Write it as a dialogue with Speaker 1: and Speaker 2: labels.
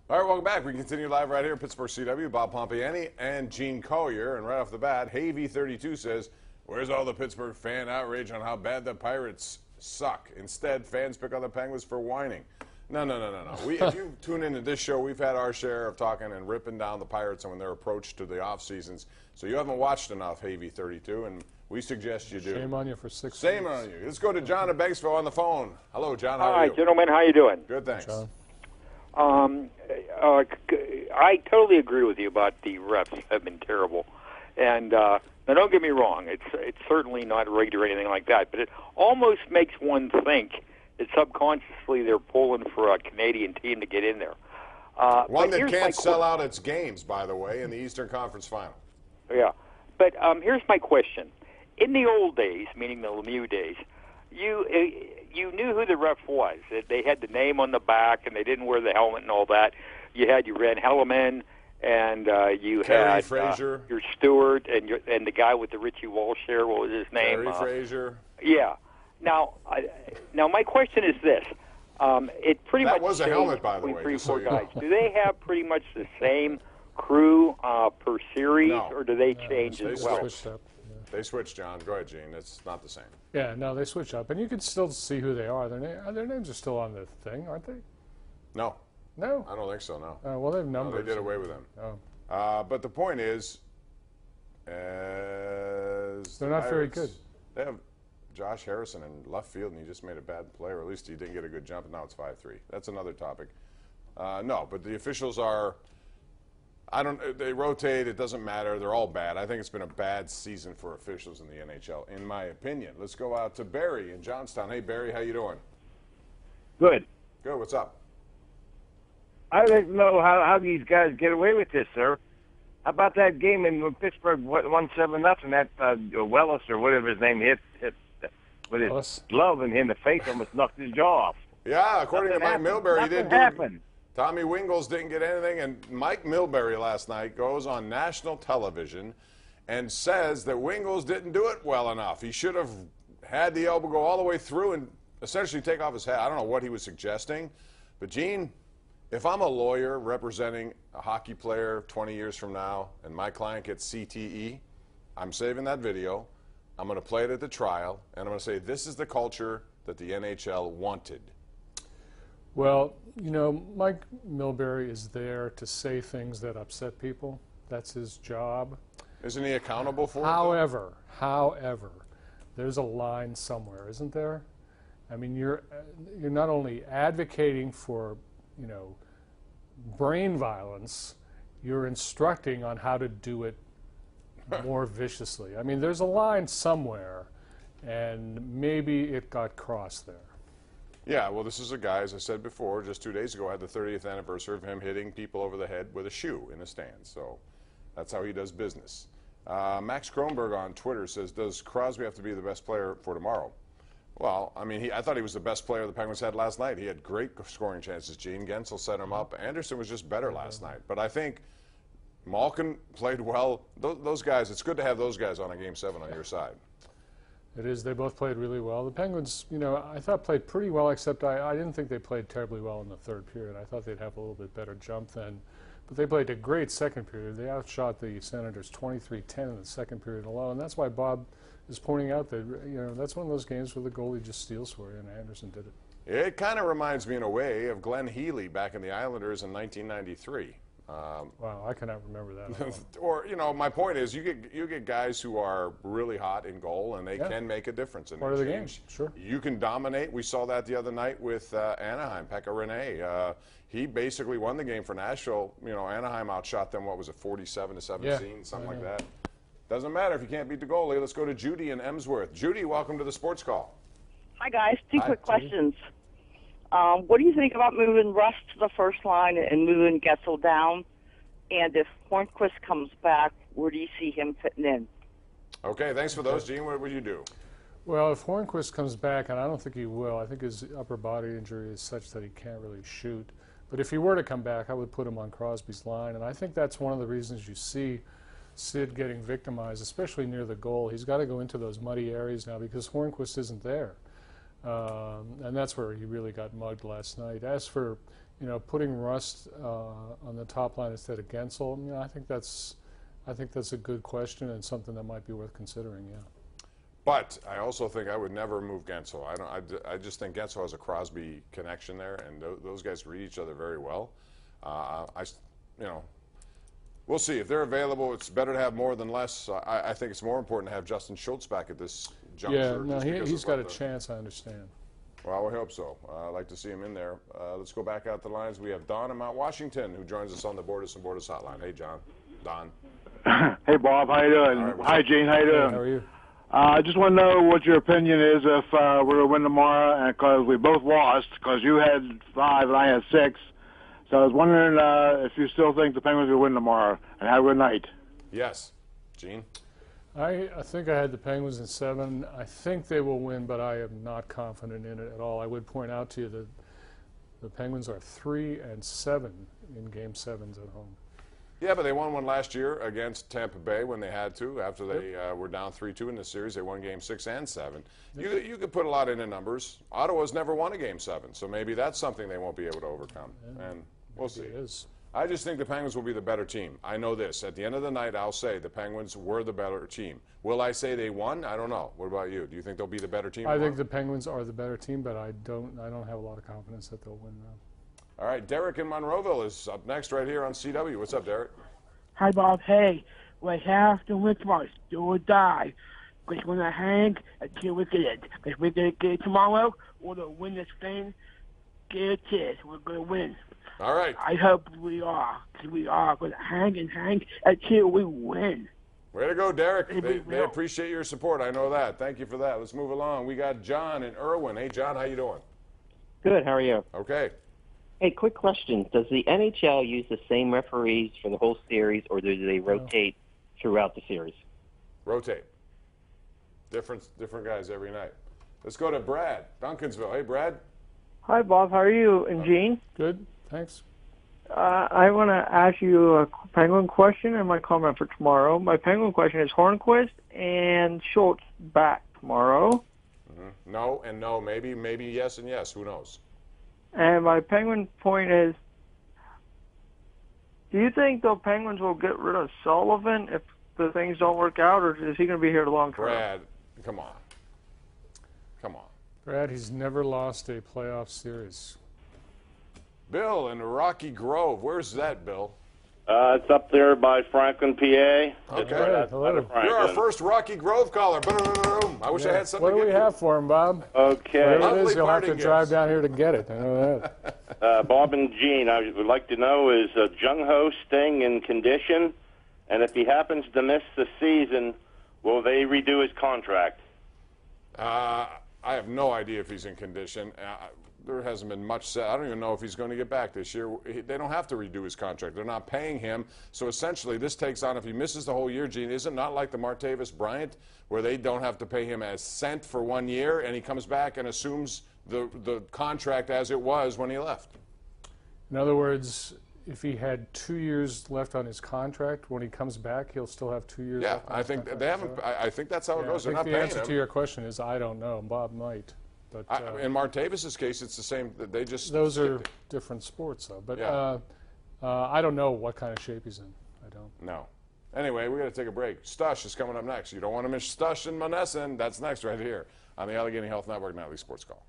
Speaker 1: All right, welcome back. We continue live right here at Pittsburgh CW. Bob Pompeani and Gene Collier. And right off the bat, Havy32 says, where's all the Pittsburgh fan outrage on how bad the Pirates suck? Instead, fans pick on the Penguins for whining. No. If you tune into this show, we've had our share of talking and ripping down the Pirates and when their approach to the off seasons. So you haven't watched enough, Havy32, and we suggest you do.
Speaker 2: Shame on you for 6
Speaker 1: Shame
Speaker 2: weeks.
Speaker 1: on you. Let's go to John in Banksville on the phone. Hello, John. How are you?
Speaker 3: Hi, gentlemen. How you doing?
Speaker 1: Good, thanks.
Speaker 2: John.
Speaker 3: I totally agree with you about the refs have been terrible. And now don't get me wrong, it's certainly not rigged or anything like that, but it almost makes one think that subconsciously they're pulling for a Canadian team to get in there.
Speaker 1: One that can't sell out its games, by the way, in the Eastern Conference Final.
Speaker 3: Yeah. But here's my question. In the old days, meaning the Lemieux days, you knew who the ref was. They had the name on the back, and they didn't wear the helmet and all that. You had your Red Helleman, and you
Speaker 1: Terry
Speaker 3: had
Speaker 1: Frazier.
Speaker 3: Your Stewart, and the guy with the Richie Walsh hair. What was his name?
Speaker 1: Terry Frazier.
Speaker 3: Yeah. Now my question is this: it pretty
Speaker 1: That
Speaker 3: much
Speaker 1: was a
Speaker 3: changed
Speaker 1: helmet, by the
Speaker 3: between
Speaker 1: way,
Speaker 3: three,
Speaker 1: just so
Speaker 3: four
Speaker 1: you
Speaker 3: guys.
Speaker 1: know.
Speaker 3: Do they have pretty much the same crew per series,
Speaker 1: No.
Speaker 3: or do they change
Speaker 1: they
Speaker 3: as well?
Speaker 2: Switched up.
Speaker 1: They switched, John. Go ahead, Gene. It's not the same.
Speaker 2: Yeah, no, they switch up, and you can still see who they are. Their names are still on the thing, aren't they?
Speaker 1: No,
Speaker 2: No.
Speaker 1: I don't think so, no.
Speaker 2: Well, they have
Speaker 1: No,
Speaker 2: numbers.
Speaker 1: they did away with them.
Speaker 2: Oh.
Speaker 1: But the point is, as
Speaker 2: They're not very good.
Speaker 1: They have Josh Harrison in left field, and he just made a bad play, or at least he didn't get a good jump, and now it's 5-3. That's another topic. No, but the officials are, they rotate, it doesn't matter, they're all bad. I think it's been a bad season for officials in the NHL, in my opinion. Let's go out to Barry in Johnstown. Hey, Barry, how you doing?
Speaker 4: Good.
Speaker 1: Good, what's up?
Speaker 4: I'd like to know how these guys get away with this, sir. How about that game in Pittsburgh, won 7-0, that Wellis or whatever his name hit with his
Speaker 2: Wellis.
Speaker 4: glove and in the face, almost knocked his jaw off.
Speaker 1: Yeah, according to Mike Milbury, he didn't do
Speaker 4: happen.
Speaker 1: Tommy Wingles didn't get anything, and Mike Milbury last night goes on national television and says that Wingles didn't do it well enough. He should have had the elbow go all the way through and essentially take off his hat. I don't know what he was suggesting, but Gene, if I'm a lawyer representing a hockey player 20 years from now and my client gets CTE, I'm saving that video, I'm going to play it at the trial, and I'm going to say this is the culture that the NHL wanted.
Speaker 2: Well, you know, Mike Milbury is there to say things that upset people. That's his job.
Speaker 1: Isn't he accountable for it?
Speaker 2: However, there's a line somewhere, isn't there? I mean, you're not only advocating for, you know, brain violence, you're instructing on how to do it more viciously. I mean, there's a line somewhere, and maybe it got crossed there.
Speaker 1: Yeah, well, this is a guy, as I said before, just 2 days ago, had the 30th anniversary of him hitting people over the head with a shoe in a stand. So that's how he does business. Max Kronberg on Twitter says, does Crosby have to be the best player for tomorrow? Well, I mean, I thought he was the best player the Penguins had last night. He had great scoring chances. Gene Gensel set him up. Anderson was just better last night. But I think Malkin played well. Those guys, it's good to have those guys on a Game 7 on your side.
Speaker 2: It is. They both played really well. The Penguins, you know, I thought played pretty well, except I didn't think they played terribly well in the third period. I thought they'd have a little bit better jump then. But they played a great second period. They outshot the Senators 23-10 in the second period alone. And that's why Bob is pointing out that, you know, that's one of those games where the goalie just steals for you, and Anderson did it.
Speaker 1: It kind of reminds me in a way of Glenn Healy back in the Islanders in 1993.
Speaker 2: Wow, I cannot remember that.
Speaker 1: Or, you know, my point is you get guys who are really hot in goal, and they can make a difference in
Speaker 2: part of the game. Sure.
Speaker 1: You can dominate. We saw that the other night with Anaheim, Pekka Rinne. He basically won the game for Nashville. You know, Anaheim outshot them, what was it, 47-17, something like that. Doesn't matter if you can't beat the goalie. Let's go to Judy in Emsworth. Judy, welcome to the Sports Call.
Speaker 5: Hi, guys. Two quick questions. What do you think about moving Russ to the first line and moving Getsel down? And if Hornquist comes back, where do you see him fitting in?
Speaker 1: Okay, thanks for those. Gene, what would you do?
Speaker 2: Well, if Hornquist comes back, and I don't think he will, I think his upper body injury is such that he can't really shoot. But if he were to come back, I would put him on Crosby's line. And I think that's one of the reasons you see Sid getting victimized, especially near the goal. He's got to go into those muddy areas now because Hornquist isn't there. And that's where he really got mugged last night. As for putting Rust on the top line instead of Gensel, I think that's a good question and something that might be worth considering. Yeah.
Speaker 1: But I also think I would never move Gensel. I just think Gensel has a Crosby connection there, and those guys read each other very well. We'll see if they're available. It's better to have more than less. I think it's more important to have Justin Schultz back at this juncture.
Speaker 2: Yeah, no, he's got a chance. I understand.
Speaker 1: Well, we hope so. I'd like to see him in there. Let's go back out the lines. We have Don in Mount Washington who joins us on the Borders and Borders hotline. Hey, John. Don.
Speaker 6: Hey, Bob. How you doing?
Speaker 1: Right,
Speaker 6: hi, Gene. How you doing?
Speaker 2: How are you?
Speaker 6: I just want to know what your opinion is if we're going to win tomorrow, and because we both lost, because you had 5 and I had 6. So I was wondering if you still think the Penguins will win tomorrow, and have a good night.
Speaker 1: Yes. Gene?
Speaker 2: I think I had the Penguins in 7. I think they will win, but I am not confident in it at all. I would point out to you that the Penguins are 3-7 in Game 7s at home.
Speaker 1: Yeah, but they won one last year against Tampa Bay when they had to. After they were down 3-2 in the series, they won Game 6 and 7. You could put a lot into numbers. Ottawa's never won a Game 7, so maybe that's something they won't be able to overcome. Yeah, and we'll see.
Speaker 2: It is.
Speaker 1: I just think the Penguins will be the better team. I know this. At the end of the night, I'll say the Penguins were the better team. Will I say they won? I don't know. What about you? Do you think they'll be the better team?
Speaker 2: I think the Penguins are the better team, but I don't have a lot of confidence that they'll win now.
Speaker 1: All right, Derek in Monroeville is up next right here on CW. What's up, Derek?
Speaker 7: Hi, Bob. Hey, we have to win tomorrow. Do or die. We're going to hang until we get it. Because we're going to get it tomorrow. We're going to win this thing. Guaranteed. We're going to win.
Speaker 1: All right.
Speaker 7: I hope we are. Because we are going to hang and hang until we win.
Speaker 1: Way to go, Derek. They appreciate your support. I know that. Thank you for that. Let's move along. We got John in Irwin. Hey, John, how you doing?
Speaker 8: Good. How are you?
Speaker 1: Okay.
Speaker 8: Hey, quick question. Does the NHL use the same referees for the whole series, or do they rotate throughout the series?
Speaker 1: Rotate. Different guys every night. Let's go to Brad, Duncansville. Hey, Brad.
Speaker 9: Hi, Bob. How are you? And Gene?
Speaker 2: Good. Thanks.
Speaker 9: I want to ask you a Penguin question and my comment for tomorrow. My Penguin question is Hornquist and Schultz back tomorrow.
Speaker 1: Mm-hmm. No and no. Maybe yes and yes. Who knows?
Speaker 9: And my Penguin point is, do you think the Penguins will get rid of Sullivan if the things don't work out, or is he going to be here the long term?
Speaker 1: Brad, come on.
Speaker 2: Brad, he's never lost a playoff series.
Speaker 1: Bill in Rocky Grove. Where's that, Bill?
Speaker 10: It's up there by Franklin, PA.
Speaker 1: Okay.
Speaker 2: You're
Speaker 1: our first Rocky Grove caller. Boom. I wish I had something
Speaker 2: What do we
Speaker 1: to
Speaker 2: have for him, Bob?
Speaker 10: Okay.
Speaker 2: Whatever it is, you'll have to drive down here to get it. I know that.
Speaker 10: Bob and Gene, I would like to know, is Jung Ho staying in condition? And if he happens to miss the season, will they redo his contract?
Speaker 1: I have no idea if he's in condition. There hasn't been much said. I don't even know if he's going to get back this year. They don't have to redo his contract. They're not paying him. So essentially, this takes on, if he misses the whole year, Gene, is it not like the Martavis Bryant, where they don't have to pay him a cent for 1 year, and he comes back and assumes the contract as it was when he left?
Speaker 2: In other words, if he had 2 years left on his contract, when he comes back, he'll still have 2 years left.
Speaker 1: Yeah, I think they haven't. I think that's how it goes. They're not paying him.
Speaker 2: The answer to your question is I don't know. Bob might. But
Speaker 1: in Martavis's case, it's the same. They just
Speaker 2: those are different sports, though. But I don't know what kind of shape he's in. I don't.
Speaker 1: No. Anyway, we got to take a break. Stush is coming up next. You don't want to miss Stush and Monessen. That's next right here on the Allegheny Health Network Nightly Sports Call.